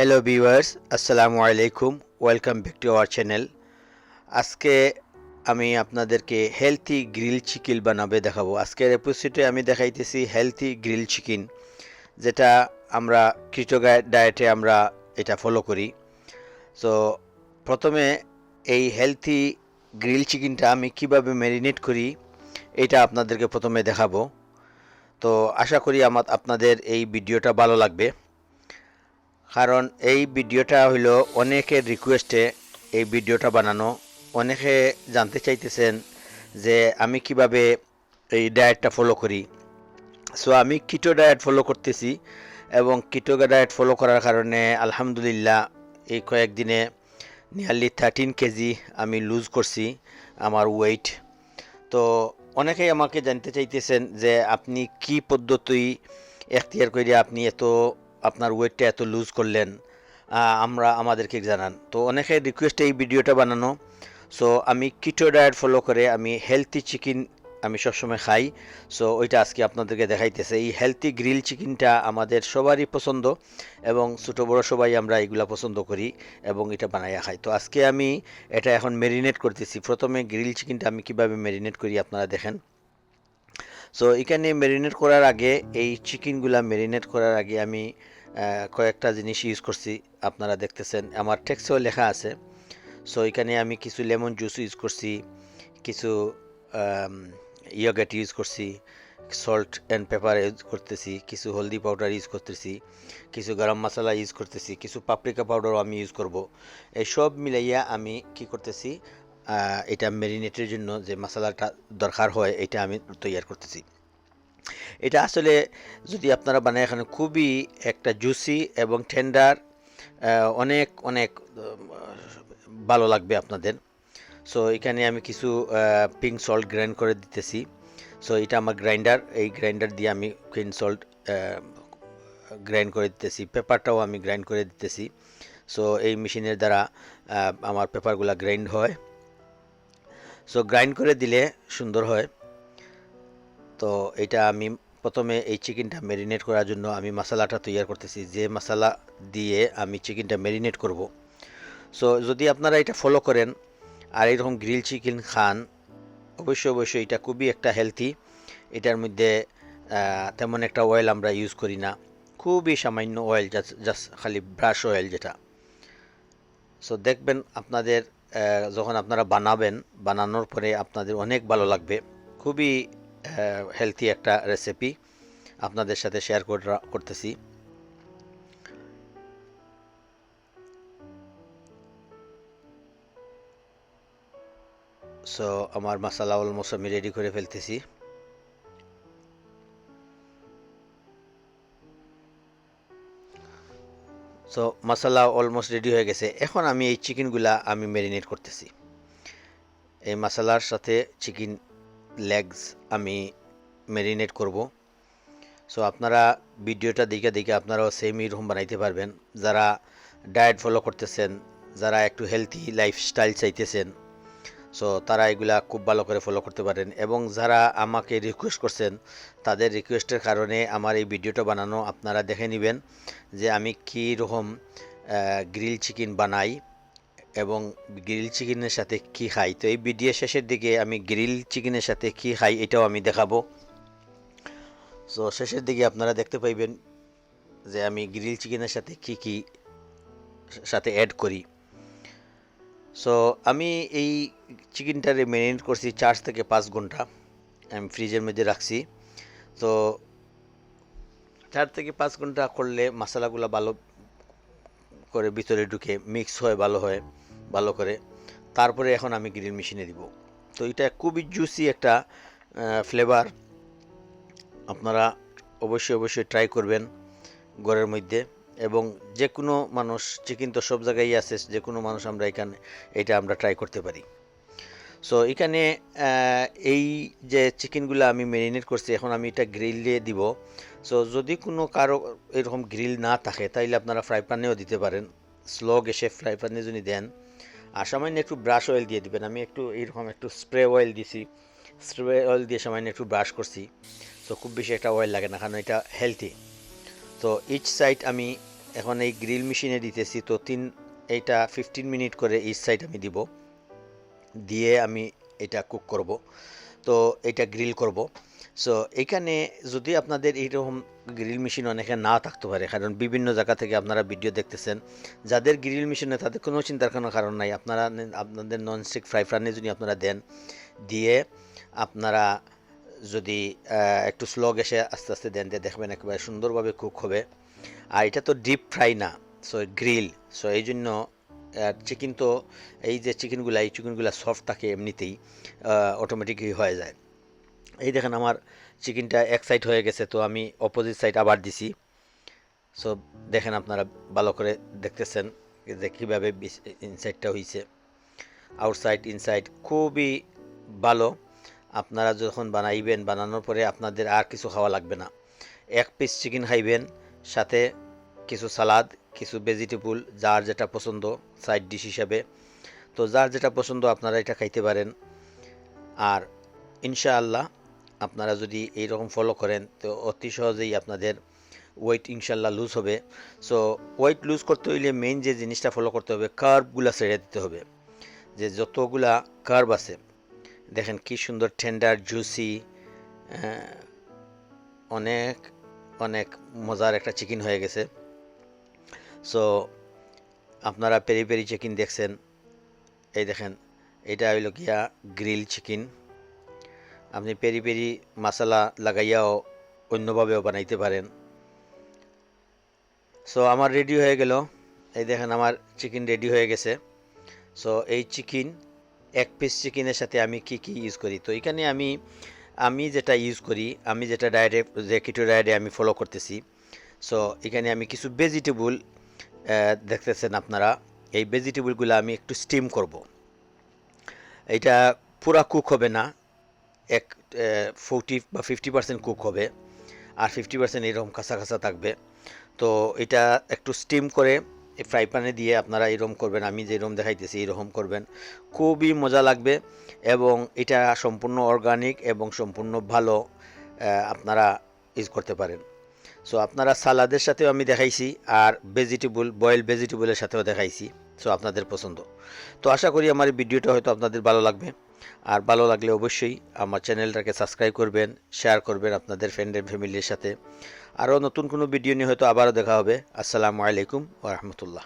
Hello viewers, আসসালামু আলাইকুম। Welcome back to our channel. আজকে আমি আপনাদেরকে হেলথি গ্রিল চিকেন বানাবে দেখাবো। আজকের এপিসোডে আমি দেখাইতেছি হেলথি গ্রিল চিকেন, যেটা আমরা কিটো ডায়েটে আমরা এটা ফলো করি। সো প্রথমে এই হেলথি গ্রিল চিকেনটা আমি কিভাবে ম্যারিনেট করি এটা আপনাদেরকে প্রথমে দেখাবো। তো আশা করি আপনাদের এই ভিডিওটা ভালো লাগবে, কারণ এই ভিডিওটা হইলো অনেকের রিকোয়েস্টে এই ভিডিওটা বানানো। অনেকে জানতে চাইতেছেন যে আমি কিভাবে এই ডায়েটটা ফলো করি। সো আমি কিটো ডায়েট ফলো করতেছি, এবং কিটো ডায়েট ফলো করার কারণে আলহামদুলিল্লাহ এই কয়েকদিনে নিয়ারলি 13 কেজি আমি লুজ করছি আমার ওয়েট। তো অনেকেই আমাকে জানতে চাইতেছেন যে আপনি কি পদ্ধতি এখতিয়ার করে আপনি আপনার ওয়েটটা এত লুজ করলেন, আমাদেরকে জানান। তো অনেকের রিকোয়েস্টে এই ভিডিওটা বানানো। সো আমি কিটো ডায়েট ফলো করে আমি হেলথি চিকেন আমি সবসময় খাই। সো ওইটা আজকে আপনাদেরকে দেখাইতেছে। এই হেলথি গ্রিল চিকেনটা আমাদের সবারই পছন্দ, এবং ছোটো বড়ো সবাই আমরা এগুলা পছন্দ করি এবং এটা বানাইয়া খাই। তো আজকে আমি এটা এখন ম্যারিনেট করতেছি। প্রথমে গ্রিল চিকেনটা আমি কিভাবে ম্যারিনেট করি আপনারা দেখেন। সো এখানে ম্যারিনেট করার আগে, এই চিকেনগুলা ম্যারিনেট করার আগে আমি কয়েকটা জিনিস ইউজ করছি। আপনারা দেখতেছেন আমার টেক্সটেও লেখা আছে। সো এখানে আমি কিছু লেমন জুস ইউজ করছি, কিছু ইয়োগেট ইউজ করছি, সল্ট অ্যান্ড পেপার ইউজ করতেছি, কিছু হলদি পাউডার ইউজ করতেছি, কিছু গরম মশলা ইউজ করতেছি, কিছু পাপরিকা পাউডারও আমি ইউজ করব। এই সব মিলাইয়া আমি কি করতেছি, এটা ম্যারিনেটের জন্য যে মশলাটা দরকার হয় এটা আমি তৈরি করতেছি। এটা আসলে যদি আপনারা বানায় এখানে খুবই একটা জুসি এবং টেন্ডার, অনেক অনেক ভালো লাগবে আপনাদের। সো এখানে আমি কিছু পিঙ্ক সল্ট গ্রাইন্ড করে দিতেছি। সো এটা আমার গ্রাইন্ডার, এই গ্রাইন্ডার দিয়ে আমি পিঙ্ক সল্ট গ্রাইন্ড করে দিতেছি। পেপারটাও আমি গ্রাইন্ড করে দিতেছি। সো এই মেশিনের দ্বারা আমার পেপারগুলো গ্রাইন্ড হয়। সো গ্রাইন্ড করে দিলে সুন্দর হয়। তো এটা আমি প্রথমে এই চিকেনটা ম্যারিনেট করার জন্য আমি মশলাটা তৈরি করতেছি, যে মশলা দিয়ে আমি চিকেনটা ম্যারিনেট করব। সো যদি আপনারা এটা ফলো করেন আর এরকম গ্রিল চিকেন খান, অবশ্যই এটা খুবই একটা হেলথি। এটার মধ্যে তেমন একটা অয়েল আমরা ইউজ করি না, খুবই সামান্য অয়েল, জাস্ট খালি ব্রাশ অয়েল যেটা। সো দেখবেন আপনাদের যখন আপনারা বানানোর পরে আপনাদের অনেক ভালো লাগবে। খুবই হেলথি একটা রেসিপি আপনাদের সাথে শেয়ার করতেছি। সো আমার মশলা অলমোস্ট আমি রেডি করে ফেলতেছি। সো মশলা অলমোস্ট রেডি হয়ে গেছে। এখন আমি এই চিকেনগুলা আমি ম্যারিনেট করতেছি। এই মশলার সাথে চিকেন লেগস আমি ম্যারিনেট করব। সো আপনারা ভিডিওটা দেখে আপনারাও সেম এরকম বানাইতে পারবেন। যারা ডায়েট ফলো করতেছেন, যারা একটু হেলথি লাইফস্টাইল চাইতেছেন, সো তারা এগুলা খুব ভালো করে ফলো করতে পারেন। এবং যারা আমাকে রিকোয়েস্ট করছেন, তাদের রিকোয়েস্টের কারণে আমার এই ভিডিওটা বানানো। আপনারা দেখে নেবেন যে আমি কী রকম গ্রিল চিকেন বানাই এবং গ্রিল চিকেনের সাথে কি খাই। তো এই ভিডিও শেষের দিকে আমি গ্রিল চিকেনের সাথে কি খাই এটাও আমি দেখাবো। সো শেষের দিকে আপনারা দেখতে পাইবেন যে আমি গ্রিল চিকেনের সাথে কি সাথে অ্যাড করি। সো আমি এই চিকেনটারে ম্যারিনেট করছি 4 থেকে 5 ঘন্টা, আমি ফ্রিজের মধ্যে রাখছি। তো 4 থেকে 5 ঘন্টা করলে মশলাগুলো ভালো করে ভিতরে ঢুকে মিক্স হয়, ভালো করে। তারপরে এখন আমি গ্রিল মেশিনে দিব। তো এটা খুবই জুসি একটা ফ্লেভার। আপনারা অবশ্যই ট্রাই করবেন ঘরের মধ্যে। এবং যে কোনো মানুষ, চিকেন তো সব জায়গায় আছে, যে কোনো মানুষ এটা আমরা ট্রাই করতে পারি। সো এখানে এই যে চিকেনগুলো আমি ম্যারিনেট করছি, এখন আমি এটা গ্রিলে দিব। সো যদি কোনো কারো এরকম গ্রিল না থাকে তাইলে আপনারা ফ্রাই প্যানেও দিতে পারেন। স্লো গ্যাসে ফ্রাই প্যানে যদি দেন, আর সামান্য একটু ব্রাশ অয়েল দিয়ে দিবেন। আমি এরকম একটু স্প্রে অয়েল দিছি, স্প্রে অয়েল দিয়ে সামান্য একটু ব্রাশ করছি। সো খুব বেশি একটা অয়েল লাগে না, কারণ এটা হেলথি। তো ইচ সাইড আমি এখন এই গ্রিল মেশিনে দিতেছি, তো এইটা 15 মিনিট করে ইচ সাইড আমি দিব, দিয়ে আমি এটা কুক করব, তো এটা গ্রিল করব। সো এখানে যদি আপনাদের এইরকম গ্রিল মেশিন অনেকে না থাকতে পারে, কারণ বিভিন্ন জায়গা থেকে আপনারা ভিডিও দেখতেছেন, যাদের গ্রিল মেশিনে তাদের কোনো চিন্তার কোনো কারণ নাই, আপনারা আপনাদের ননস্টিক ফ্রাই প্যানে যদি আপনারা দেন, দিয়ে আপনারা যদি একটু স্লো গ্যাসে আস্তে আস্তে দেন, দিয়ে দেখবেন একেবারে সুন্দরভাবে কুক হবে। আর এটা তো ডিপ ফ্রাই না, সো গ্রিল, সো এই জন্য চিকেন তো এই যে চিকেনগুলো সফট থাকে এমনিতেই, অটোমেটিকই হয়ে যায়। এই দেখেন আমার চিকেনটা এক সাইড হয়ে গেছে, তো আমি অপোজিট সাইড আবার দিছি। সো দেখেন আপনারা ভালো করে দেখতেছেন যে কীভাবে ইনসাইডটা হয়েছে, আউটসাইড ইনসাইড খুবই ভালো। আপনারা যখন বানাইবেন, বানানোর পরে আপনাদের আর কিছু খাওয়া লাগবে না, এক পিস চিকেন খাইবেন, সাথে কিছু সালাদ, কিছু ভেজিটেবল, যার যেটা পছন্দ সাইড ডিশ হিসাবে, তো যার যেটা পছন্দ আপনারা এটা খাইতে পারেন। আর ইনশাআল্লাহ আপনারা যদি এইরকম ফলো করেন, তো অতি সহজেই আপনাদের ওয়েট ইনশাআল্লাহ লুজ হবে। সো ওয়েট লুজ করতে হইলে মেইন যে জিনিসটা ফলো করতে হবে, কার্বগুলা ছেড়ে দিতে হবে। যে যতগুলা কার্ব আছে, দেখেন কি সুন্দর টেন্ডার জুসি, অনেক অনেক মজার একটা চিকেন হয়ে গেছে। সো আপনারা পেরি পেরি চিকেন দেখছেন, এই দেখেন এটা হইল গিয়া গ্রিল চিকেন। আপনি পেরি পেরি মশলা লাগাইয়াও অন্যভাবেও বানাইতে পারেন। সো আমার রেডি হয়ে গেল, এই দেখেন আমার চিকেন রেডি হয়ে গেছে। সো এই চিকেন, এক পিস চিকেনের সাথে আমি কি কি ইউজ করি, তো এখানে আমি যেটা ইউজ করি, আমি যেটা ডায়েটে, যে কিটো ডায়েটে আমি ফলো করতেছি। সো এখানে আমি কিছু ভেজিটেবল দেখতেছেন আপনারা, এই ভেজিটেবলগুলো আমি একটু স্টিম করব। এটা পুরা কুক হবে না, 40 বা 50% কুক হবে, আর 50% এরকম কাঁচা কাঁচা থাকবে। তো এটা একটু স্টিম করে ফ্রাই প্যানে দিয়ে আপনারা এরকম করবেন, আমি যেরকম দেখাইতেছি এরকম করবেন, খুবই মজা লাগবে। এবং এটা সম্পূর্ণ অর্গানিক এবং সম্পূর্ণ ভালো, আপনারা ইউজ করতে পারেন। সো আপনারা সালাদের সাথেও আমি দেখাইছি, আর বয়েল ভেজিটেবলের সাথেও দেখাইছি। সো আপনাদের পছন্দ। তো আশা করি আমার এই ভিডিওটা হয়তো আপনাদের ভালো লাগবে, আর ভালো লাগলে অবশ্যই আমার চ্যানেলটাকে সাবস্ক্রাইব করবেন, শেয়ার করবেন আপনাদের ফ্রেন্ড এন্ড ফ্যামিলির সাথে। আরও নতুন কোনো ভিডিও নিয়ে হয়তো আবারও দেখা হবে। আসসালামু আলাইকুম ওয়া রাহমাতুল্লাহ।